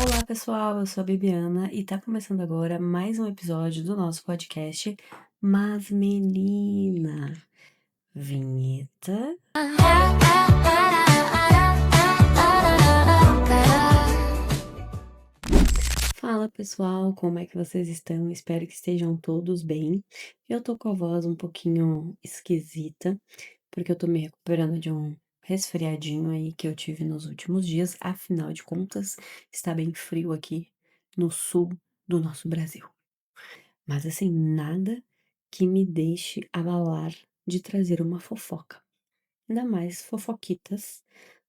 Olá, pessoal, eu sou a Bibiana e tá começando agora mais um episódio do nosso podcast. Mas, menina, vinheta. Fala, pessoal, como é que vocês estão? Espero que estejam todos bem. Eu tô com a voz um pouquinho esquisita, porque eu tô me recuperando de um resfriadinho aí que eu tive nos últimos dias. Afinal de contas, está bem frio aqui no sul do nosso Brasil. Mas assim, nada que me deixe abalar de trazer uma fofoca. Ainda mais fofoquitas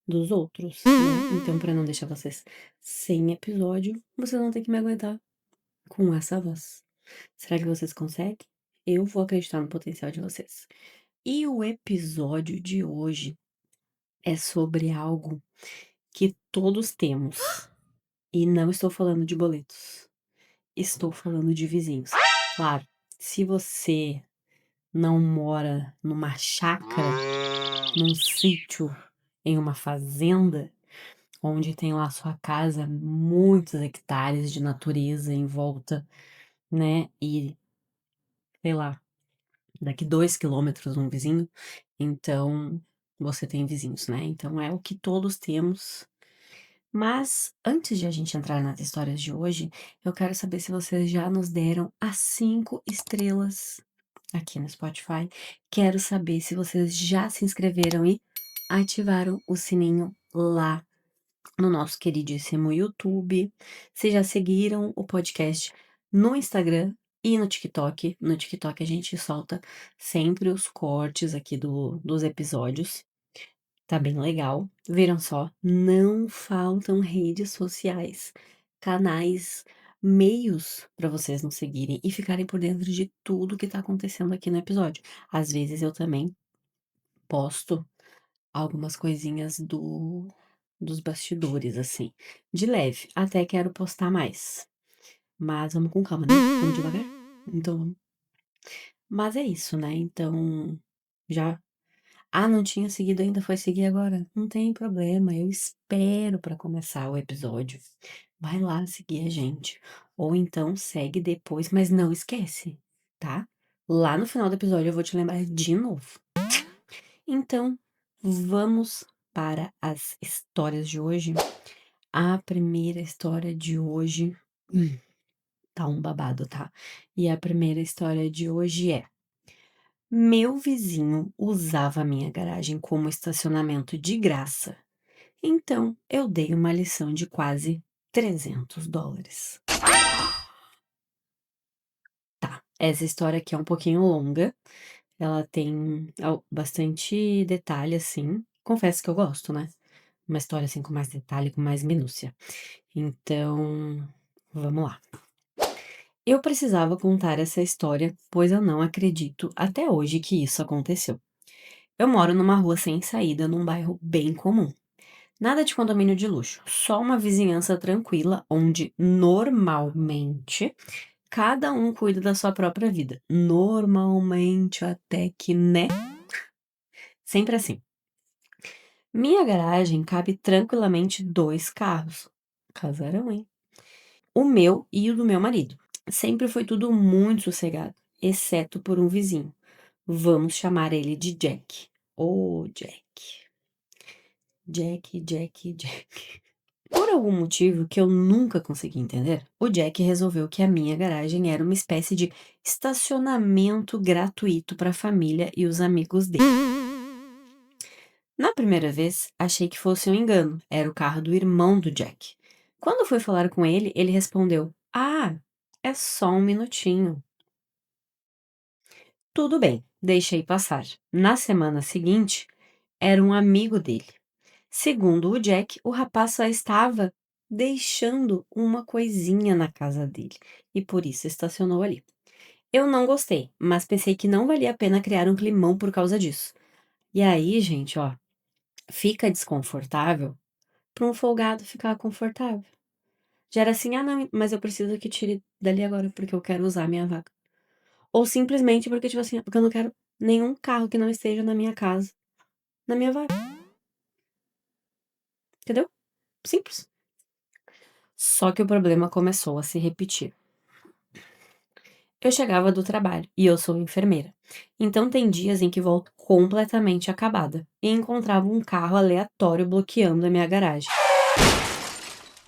dos outros, né? Então, pra não deixar vocês sem episódio, vocês vão ter que me aguentar com essa voz. Será que vocês conseguem? Eu vou acreditar no potencial de vocês. E o episódio de hoje é sobre algo que todos temos. E não estou falando de boletos. Estou falando de vizinhos. Claro, se você não mora numa chácara, num sítio, em uma fazenda, onde tem lá sua casa, muitos hectares de natureza em volta, né? E, sei lá, daqui 2 quilômetros um vizinho, então você tem vizinhos, né? Então é o que todos temos. Mas antes de a gente entrar nas histórias de hoje, eu quero saber se vocês já nos deram as 5 estrelas aqui no Spotify. Quero saber se vocês já se inscreveram e ativaram o sininho lá no nosso queridíssimo YouTube. Se já seguiram o podcast no Instagram e no TikTok. No TikTok a gente solta sempre os cortes aqui dos episódios. Tá bem legal. Viram só? Não faltam redes sociais, canais, meios para vocês nos seguirem e ficarem por dentro de tudo que tá acontecendo aqui no episódio. Às vezes eu também posto algumas coisinhas dos bastidores, assim, de leve. Até quero postar mais. Mas vamos com calma, né? Vamos devagar? Então, mas é isso, né? Então, já não tinha seguido ainda, foi seguir agora? Não tem problema, eu espero para começar o episódio. Vai lá seguir a gente. Ou então segue depois, mas não esquece, tá? Lá no final do episódio eu vou te lembrar de novo. Então, vamos para as histórias de hoje. A primeira história de hoje tá um babado, tá? E a primeira história de hoje é: meu vizinho usava a minha garagem como estacionamento de graça. Então, eu dei uma lição de quase US$ 300. Tá, essa história aqui é um pouquinho longa. Ela tem bastante detalhe, assim. Confesso que eu gosto, né? Uma história assim com mais detalhe, com mais minúcia. Então, vamos lá. Eu precisava contar essa história, pois eu não acredito até hoje que isso aconteceu. Eu moro numa rua sem saída, num bairro bem comum. Nada de condomínio de luxo, só uma vizinhança tranquila, onde normalmente cada um cuida da sua própria vida. Normalmente, até que, né? Sempre assim. Minha garagem cabe tranquilamente 2 carros. Casarão, hein? O meu e o do meu marido. Sempre foi tudo muito sossegado, exceto por um vizinho. Vamos chamar ele de Jack. Ô, Jack. Jack, Jack, Jack. Por algum motivo que eu nunca consegui entender, o Jack resolveu que a minha garagem era uma espécie de estacionamento gratuito para a família e os amigos dele. Na primeira vez, achei que fosse um engano, era o carro do irmão do Jack. Quando fui falar com ele, ele respondeu: Ah, é só um minutinho. Tudo bem, deixei passar. Na semana seguinte, era um amigo dele. Segundo o Jack, o rapaz só estava deixando uma coisinha na casa dele e por isso estacionou ali. Eu não gostei, mas pensei que não valia a pena criar um climão por causa disso. E aí, gente, ó, fica desconfortável para um folgado ficar confortável. Já era assim, ah, não, mas eu preciso que tire dali agora porque eu quero usar a minha vaga. Ou simplesmente porque, tipo assim, porque eu não quero nenhum carro que não esteja na minha casa, na minha vaga. Entendeu? Simples. Só que o problema começou a se repetir. Eu chegava do trabalho e eu sou enfermeira. Então tem dias em que volto completamente acabada e encontrava um carro aleatório bloqueando a minha garagem.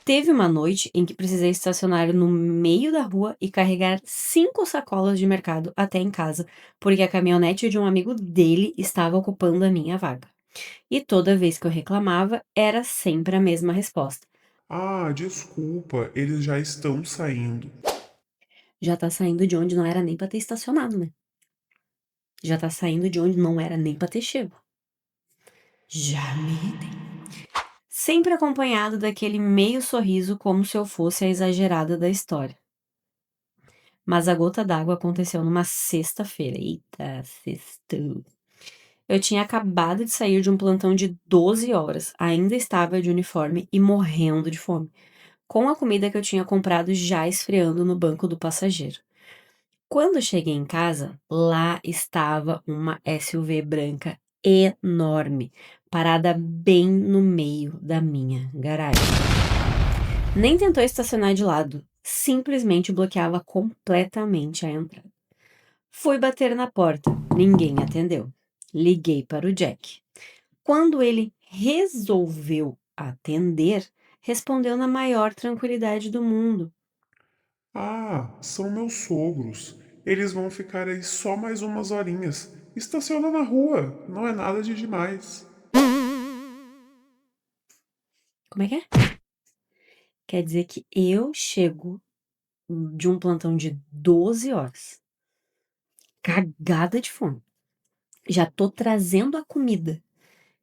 Teve uma noite em que precisei estacionar no meio da rua e carregar 5 sacolas de mercado até em casa, porque a caminhonete de um amigo dele estava ocupando a minha vaga. E toda vez que eu reclamava, era sempre a mesma resposta. Ah, desculpa, eles já estão saindo. Já tá saindo de onde não era nem pra ter estacionado, né? Já tá saindo de onde não era nem pra ter chego. Já me irritei. Sempre acompanhado daquele meio sorriso como se eu fosse a exagerada da história. Mas a gota d'água aconteceu numa sexta-feira. Eita, sextou. Eu tinha acabado de sair de um plantão de 12 horas, ainda estava de uniforme e morrendo de fome, com a comida que eu tinha comprado já esfriando no banco do passageiro. Quando cheguei em casa, lá estava uma SUV branca enorme, parada bem no meio da minha garagem. Nem tentou estacionar de lado, simplesmente bloqueava completamente a entrada. Fui bater na porta, ninguém atendeu. Liguei para o Jack. Quando ele resolveu atender, respondeu na maior tranquilidade do mundo. Ah, são meus sogros. Eles vão ficar aí só mais umas horinhas. Estaciona na rua, não é nada de demais. Como é que é? Quer dizer que eu chego de um plantão de 12 horas, cagada de fome. Já tô trazendo a comida,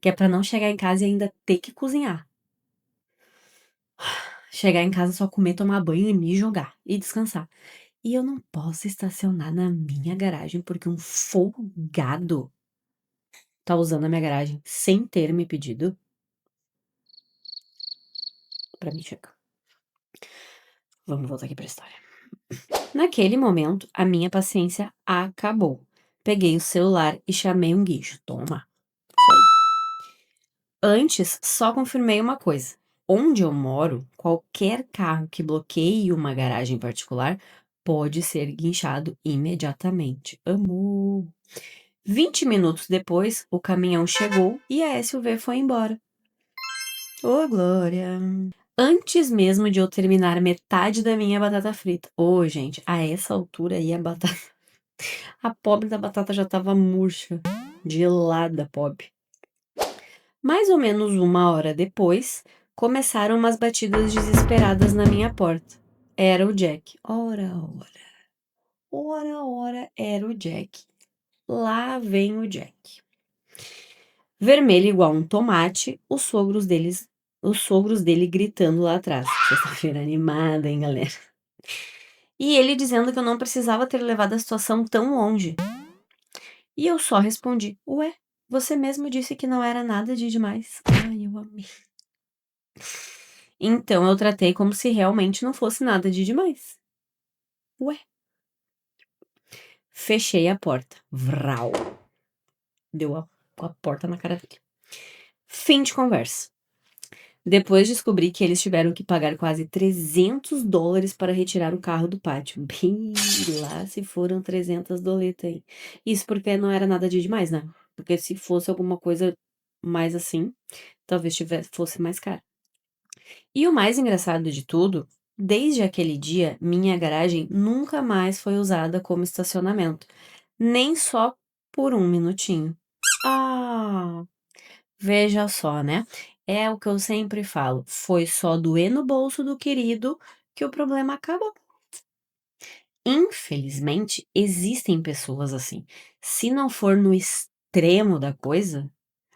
que é pra não chegar em casa e ainda ter que cozinhar. Chegar em casa só comer, tomar banho e me jogar e descansar. E eu não posso estacionar na minha garagem porque um folgado tá usando a minha garagem sem ter me pedido pra me chegar. Vamos voltar aqui pra história. Naquele momento, a minha paciência acabou. Peguei o celular e chamei um guincho. Toma. Isso aí. Antes, só confirmei uma coisa. Onde eu moro, qualquer carro que bloqueie uma garagem particular pode ser guinchado imediatamente. Amor. 20 minutos depois, o caminhão chegou e a SUV foi embora. Ô, Glória! Antes mesmo de eu terminar metade da minha batata frita. Ô, gente, a essa altura aí a batata. A pobre da batata já tava murcha. Gelada, pobre. Mais ou menos uma hora depois, começaram umas batidas desesperadas na minha porta. Era o Jack. Ora, ora. Ora, ora, era o Jack. Lá vem o Jack. Vermelho igual um tomate, os sogros dele gritando lá atrás. Sexta-feira animada, hein, galera? E ele dizendo que eu não precisava ter levado a situação tão longe. E eu só respondi: Ué, você mesmo disse que não era nada de demais. Ai, eu amei. Então eu tratei como se realmente não fosse nada de demais. Ué. Fechei a porta. Vral. Deu a porta na cara dele. Fim de conversa. Depois descobri que eles tiveram que pagar quase US$ 300 para retirar o carro do pátio. Bem lá se foram 300 doletas aí. Isso porque não era nada de demais, né? Porque se fosse alguma coisa mais assim, talvez fosse mais caro. E o mais engraçado de tudo, desde aquele dia, minha garagem nunca mais foi usada como estacionamento, nem só por um minutinho. Ah, veja só, né? É o que eu sempre falo, foi só doer no bolso do querido que o problema acabou. Infelizmente, existem pessoas assim. Se não for no extremo da coisa,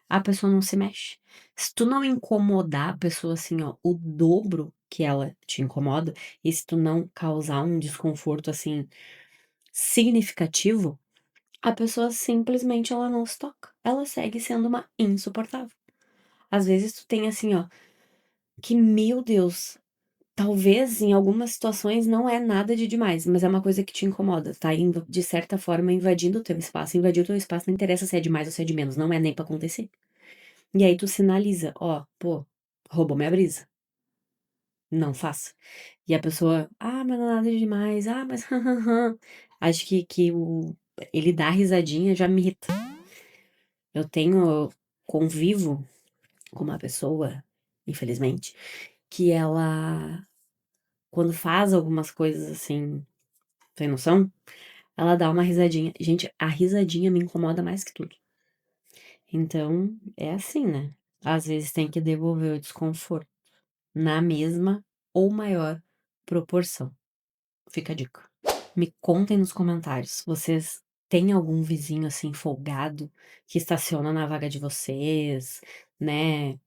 a pessoa não se mexe. Se tu não incomodar a pessoa assim, ó, o dobro que ela te incomoda, e se tu não causar um desconforto assim significativo, a pessoa simplesmente ela não se toca. Ela segue sendo uma insuportável. Às vezes tu tem assim, ó, que meu Deus, talvez em algumas situações não é nada de demais, mas é uma coisa que te incomoda, tá indo de certa forma invadindo o teu espaço. Invadir o teu espaço não interessa se é de mais ou se é de menos, não é nem pra acontecer. E aí tu sinaliza, ó, pô, roubou minha brisa. Não faça. E a pessoa: "Ah, mas não é nada demais. Ah, mas acho que ele dá risadinha já me irrita. Eu convivo com uma pessoa, infelizmente, que ela, quando faz algumas coisas, assim, sem noção, ela dá uma risadinha. Gente, a risadinha me incomoda mais que tudo. Então, é assim, né, às vezes tem que devolver o desconforto na mesma ou maior proporção. Fica a dica. Me contem nos comentários, vocês têm algum vizinho, assim, folgado, que estaciona na vaga de vocês, né,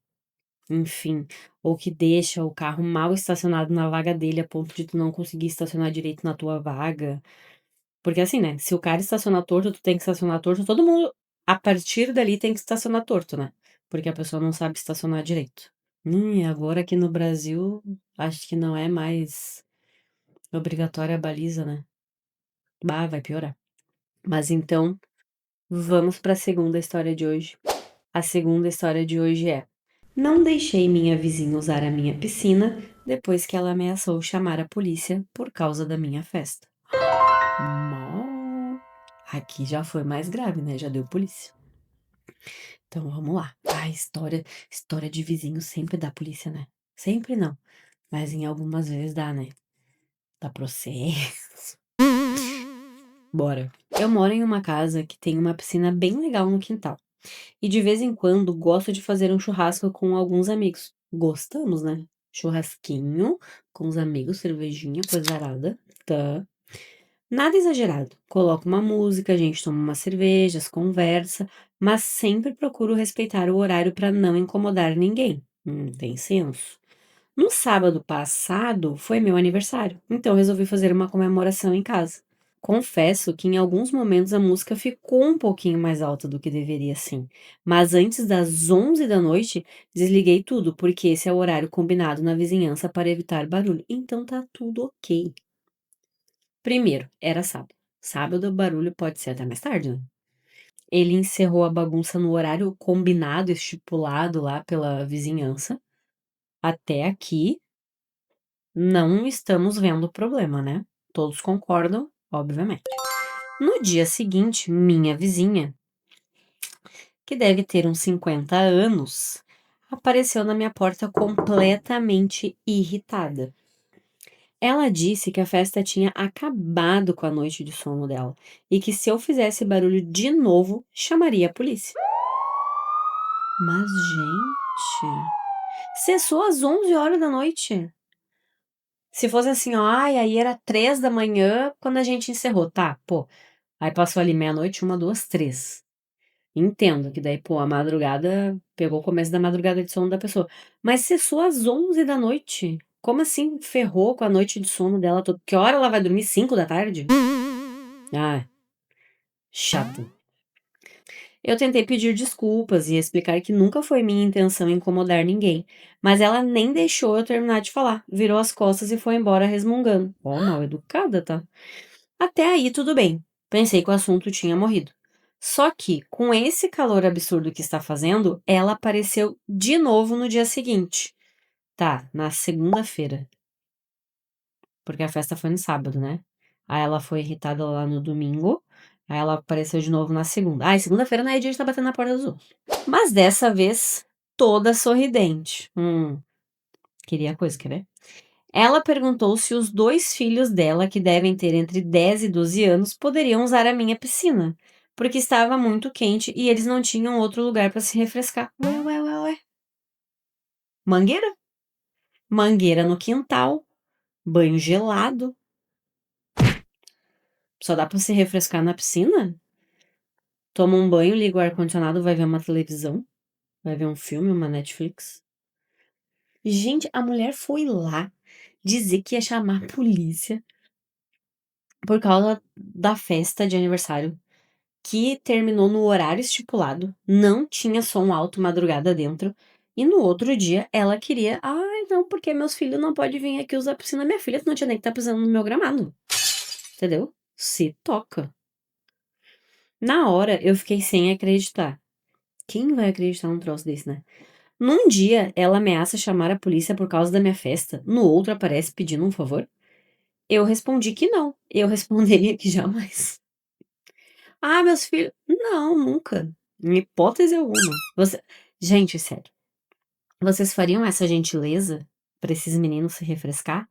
enfim, ou que deixa o carro mal estacionado na vaga dele a ponto de tu não conseguir estacionar direito na tua vaga. Porque assim, né, se o cara estaciona torto, tu tem que estacionar torto, todo mundo a partir dali tem que estacionar torto, né, porque a pessoa não sabe estacionar direito. E agora aqui no Brasil, acho que não é mais obrigatória a baliza, né. Bah, vai piorar. Mas então, vamos para a segunda história de hoje. A segunda história de hoje é: não deixei minha vizinha usar a minha piscina depois que ela ameaçou chamar a polícia por causa da minha festa. Nó. Aqui já foi mais grave, né? Já deu polícia. Então vamos lá. Ah, história de vizinho sempre dá polícia, né? Sempre não, mas em algumas vezes dá, né? Dá processo. Bora. Eu moro em uma casa que tem uma piscina bem legal no quintal. E de vez em quando gosto de fazer um churrasco com alguns amigos. Gostamos, né? Churrasquinho com os amigos, cervejinha, coisa arada. Tá. Nada exagerado. Coloco uma música, a gente toma umas cervejas, conversa, mas sempre procuro respeitar o horário para não incomodar ninguém. Tem senso. No sábado passado foi meu aniversário, então resolvi fazer uma comemoração em casa. Confesso que em alguns momentos a música ficou um pouquinho mais alta do que deveria sim, mas antes das 11 da noite desliguei tudo, porque esse é o horário combinado na vizinhança para evitar barulho, então tá tudo ok. Primeiro, era sábado. Sábado o barulho pode ser até mais tarde, né? Ele encerrou a bagunça no horário combinado, estipulado lá pela vizinhança. Até aqui, não estamos vendo problema, né? Todos concordam, obviamente. No dia seguinte, minha vizinha, que deve ter uns 50 anos, apareceu na minha porta completamente irritada. Ela disse que a festa tinha acabado com a noite de sono dela e que se eu fizesse barulho de novo, chamaria a polícia. Mas, gente, cessou às 11 horas da noite. Se fosse assim, ó, ai, aí era 3 da manhã quando a gente encerrou, tá, pô. Aí passou ali meia-noite, 1, 2, 3. Entendo que daí, pô, a madrugada pegou o começo da madrugada de sono da pessoa. Mas cessou às 11 da noite. Como assim ferrou com a noite de sono dela toda? Que hora ela vai dormir? 5 da tarde? Ah, chato. Eu tentei pedir desculpas e explicar que nunca foi minha intenção incomodar ninguém, mas ela nem deixou eu terminar de falar. Virou as costas e foi embora resmungando. Ó, mal educada, tá? Até aí tudo bem. Pensei que o assunto tinha morrido. Só que, com esse calor absurdo que está fazendo, ela apareceu de novo no dia seguinte. Tá, na segunda-feira, porque a festa foi no sábado, né? Aí ela foi irritada lá no domingo, aí ela apareceu de novo na segunda. Ai, segunda-feira não é dia de estar batendo na porta dos outros. Mas dessa vez, toda sorridente. Queria coisa, quer ver? Ela perguntou se os 2 filhos dela, que devem ter entre 10 e 12 anos, poderiam usar a minha piscina, porque estava muito quente e eles não tinham outro lugar para se refrescar. Ué, ué, ué, ué. Mangueira? Mangueira no quintal, banho gelado. Só dá para se refrescar na piscina? Toma um banho, liga o ar-condicionado, vai ver uma televisão, vai ver um filme, uma Netflix. Gente, a mulher foi lá dizer que ia chamar a polícia por causa da festa de aniversário que terminou no horário estipulado, não tinha som alto madrugada dentro, e no outro dia ela queria, ai não, porque meus filhos não podem vir aqui usar a piscina, minha filha não tinha nem que estar pisando no meu gramado, entendeu? Se toca. Na hora eu fiquei sem acreditar. Quem vai acreditar num troço desse, né? Num dia, ela ameaça chamar a polícia por causa da minha festa, no outro aparece pedindo um favor? Eu respondi que não, eu responderia que jamais. Ah, meus filhos não, nunca, em hipótese alguma. Gente, sério, vocês fariam essa gentileza pra esses meninos se refrescar?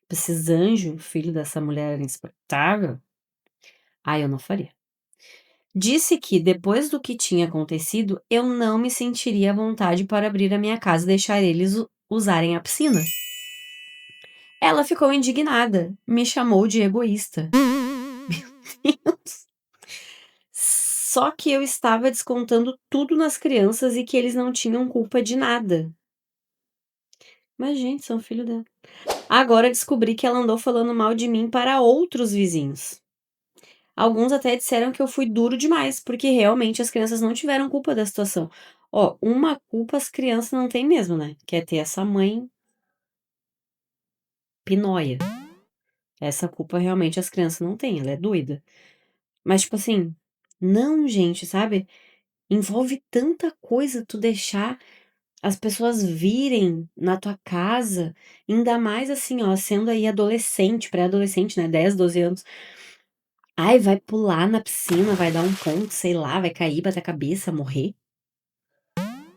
Pra esses anjos, filho dessa mulher insuportável? Ah, eu não faria. Disse que, depois do que tinha acontecido, eu não me sentiria à vontade para abrir a minha casa e deixar eles usarem a piscina. Ela ficou indignada, me chamou de egoísta. Meu Deus. Só que eu estava descontando tudo nas crianças e que eles não tinham culpa de nada. Mas, gente, são filho dela. Agora descobri que ela andou falando mal de mim para outros vizinhos. Alguns até disseram que eu fui duro demais, porque realmente as crianças não tiveram culpa da situação. Ó, uma culpa as crianças não têm mesmo, né? Que é ter essa mãe pinóia. Essa culpa realmente as crianças não têm, ela é doida. Mas, tipo assim, não, gente, sabe? Envolve tanta coisa tu deixar as pessoas virem na tua casa, ainda mais assim, ó, sendo aí adolescente, pré-adolescente, né? 10, 12 anos. Ai, vai pular na piscina, vai dar um ponto, sei lá, vai cair, bater a cabeça, morrer.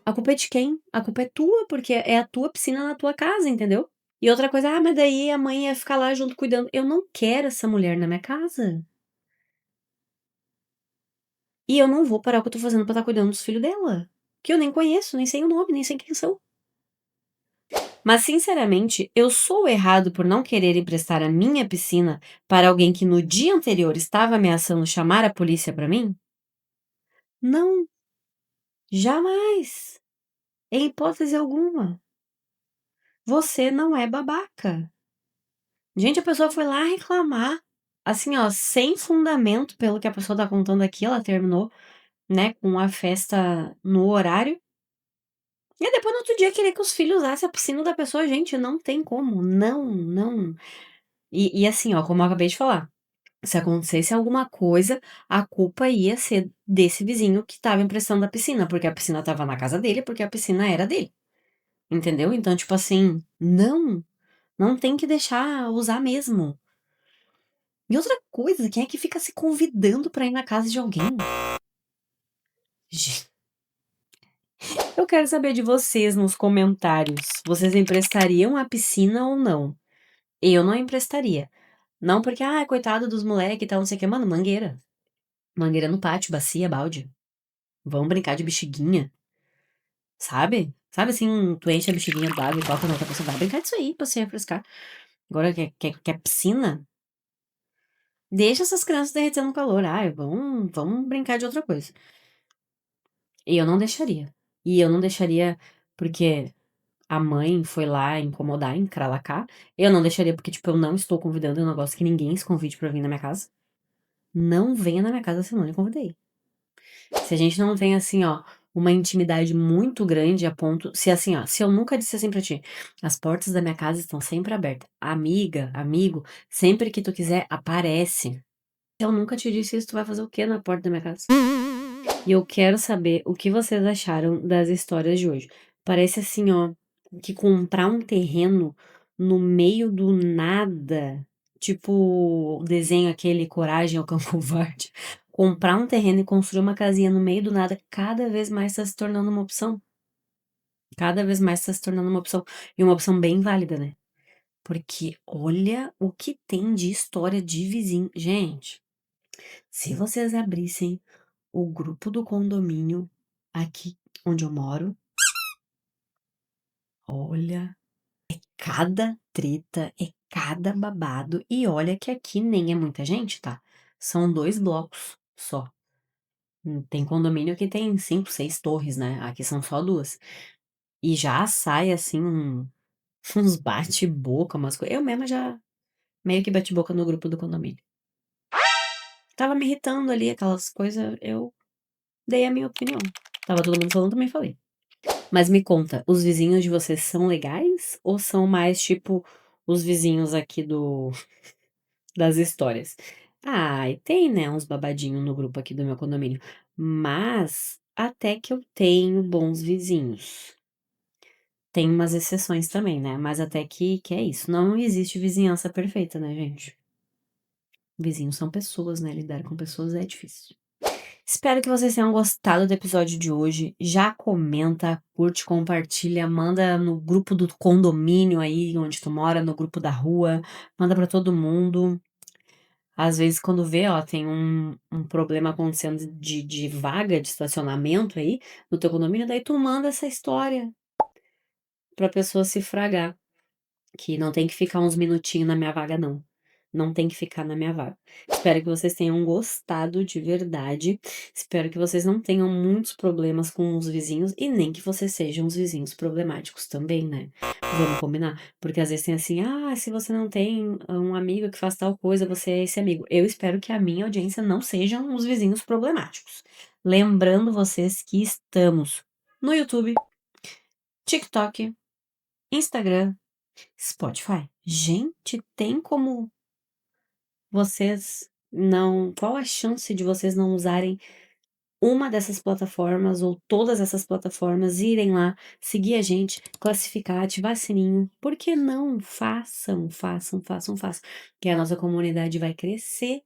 A culpa é de quem? A culpa é tua, porque é a tua piscina na tua casa, entendeu? E outra coisa, mas daí a mãe ia ficar lá junto cuidando. Eu não quero essa mulher na minha casa. E eu não vou parar o que eu tô fazendo pra estar cuidando dos filhos dela. Que eu nem conheço, nem sei o nome, nem sei quem são. Mas, sinceramente, eu sou o errado por não querer emprestar a minha piscina para alguém que no dia anterior estava ameaçando chamar a polícia pra mim? Não, jamais. Em hipótese alguma. Você não é babaca. Gente, a pessoa foi lá reclamar, assim, ó, sem fundamento, pelo que a pessoa tá contando aqui, ela terminou, né, com a festa no horário. E depois no outro dia querer que os filhos usassem a piscina da pessoa, gente, não tem como, não, não. E assim, ó, como eu acabei de falar, se acontecesse alguma coisa, a culpa ia ser desse vizinho que tava emprestando a piscina, porque a piscina tava na casa dele, porque a piscina era dele, entendeu? Então, tipo assim, não, não tem que deixar usar mesmo. E outra coisa, quem é que fica se convidando pra ir na casa de alguém? Gen Eu quero saber de vocês nos comentários. Vocês emprestariam a piscina ou não? Eu não emprestaria. Não porque, coitado dos moleque e tal, não sei o que. Mano, mangueira. Mangueira no pátio, bacia, balde. Vamos brincar de bexiguinha, sabe? Sabe assim, tu enche a bexiguinha d'água e bota na outra pessoa. Vai brincar disso aí pra você refrescar. Agora, quer piscina? Deixa essas crianças derretendo no calor. Ai, vamos brincar de outra coisa. E eu não deixaria. E eu não deixaria porque a mãe foi lá incomodar, encralacar. Eu não deixaria porque, tipo, eu não estou convidando, eu não gosto que ninguém se convide pra vir na minha casa. Não venha na minha casa se eu não lhe convidei. Se a gente não tem, assim, ó, uma intimidade muito grande a ponto. Se assim, ó, se eu nunca disse assim pra ti, as portas da minha casa estão sempre abertas. Amiga, amigo, sempre que tu quiser, aparece. Se eu nunca te disse isso, tu vai fazer o quê na porta da minha casa? E eu quero saber o que vocês acharam das histórias de hoje. Parece assim, ó, que comprar um terreno no meio do nada, tipo o desenho aquele Coragem ao Cão Covarde, comprar um terreno e construir uma casinha no meio do nada, cada vez mais está se tornando uma opção. Cada vez mais está se tornando uma opção. E uma opção bem válida, né? Porque olha o que tem de história de vizinho. Gente, se vocês abrissem o grupo do condomínio aqui onde eu moro, olha, cada treta, é cada babado. E olha que aqui nem é muita gente, tá? São 2 blocos só. Tem condomínio que tem 5, 6 torres, né? Aqui são só duas. E já sai assim uns bate-boca, umas coisas. Eu mesma já meio que bate boca no grupo do condomínio. Tava me irritando ali, aquelas coisas, eu dei a minha opinião. Tava todo mundo falando, também falei. Mas me conta, os vizinhos de vocês são legais ou são mais tipo os vizinhos aqui das histórias? Ah, e tem, né, uns babadinhos no grupo aqui do meu condomínio, mas até que eu tenho bons vizinhos. tem umas exceções também, né, mas até que é isso, não existe vizinhança perfeita, né, gente. Vizinhos são pessoas, né, lidar com pessoas é difícil. Espero que vocês tenham gostado do episódio de hoje. Já comenta, curte, compartilha, manda no grupo do condomínio aí onde tu mora, no grupo da rua, manda pra todo mundo. Às vezes quando vê, ó, tem um problema acontecendo de vaga de estacionamento aí no teu condomínio, daí tu manda essa história pra pessoa se fragar. Que não tem que ficar uns minutinhos na minha vaga não. Não tem que ficar na minha vaga. Espero que vocês tenham gostado de verdade. Espero que vocês não tenham muitos problemas com os vizinhos e nem que vocês sejam os vizinhos problemáticos também, né. Vamos combinar? Porque às vezes tem assim: "Ah, se você não tem um amigo que faz tal coisa, você é esse amigo". Eu espero que a minha audiência não sejam os vizinhos problemáticos. Lembrando vocês que estamos no YouTube, TikTok, Instagram, Spotify. Gente, tem como vocês não qual a chance de vocês não usarem uma dessas plataformas ou todas essas plataformas, irem lá, seguir a gente, classificar, ativar sininho. Por que não? Façam, façam, façam, façam, que a nossa comunidade vai crescer,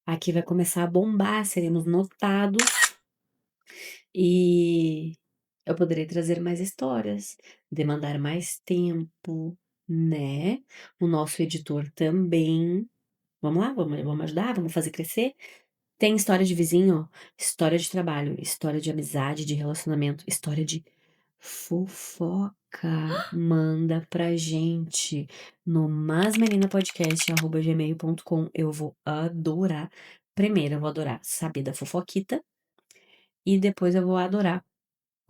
aqui vai começar a bombar, seremos notados e eu poderei trazer mais histórias, demandar mais tempo, né. O nosso editor também. Vamos lá, vamos ajudar, vamos fazer crescer. Tem história de vizinho, história de trabalho, história de amizade, de relacionamento, história de fofoca. Manda pra gente no masmeninapodcast@gmail.com. Eu vou adorar. Primeiro eu vou adorar saber da fofoquita e depois eu vou adorar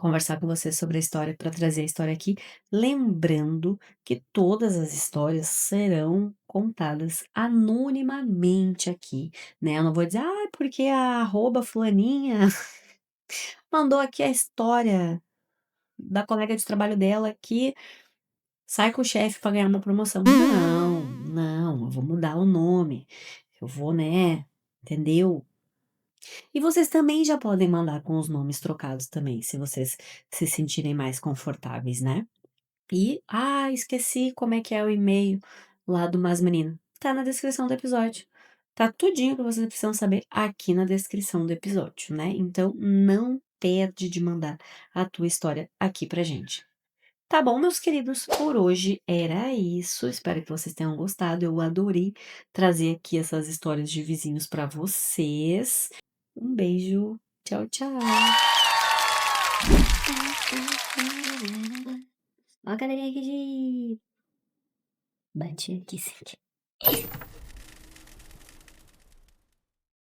conversar com você sobre a história para trazer a história aqui, lembrando que todas as histórias serão contadas anonimamente aqui, né? Eu não vou dizer, ah, porque a arroba fulaninha mandou aqui a história da colega de trabalho dela que sai com o chefe para ganhar uma promoção. Não, não, eu vou mudar o nome. Eu vou, né? Entendeu? E vocês também já podem mandar com os nomes trocados também, se vocês se sentirem mais confortáveis, né? E, esqueci como é que é o e-mail lá do Mas Menina. Tá na descrição do episódio. Tá tudinho que vocês precisam saber aqui na descrição do episódio, né? Então não perde de mandar a tua história aqui pra gente. Tá bom, meus queridos, por hoje era isso. Espero que vocês tenham gostado. Eu adorei trazer aqui essas histórias de vizinhos pra vocês. Um beijo. Tchau, tchau. Ó a galerinha aqui de... Bati aqui, sim.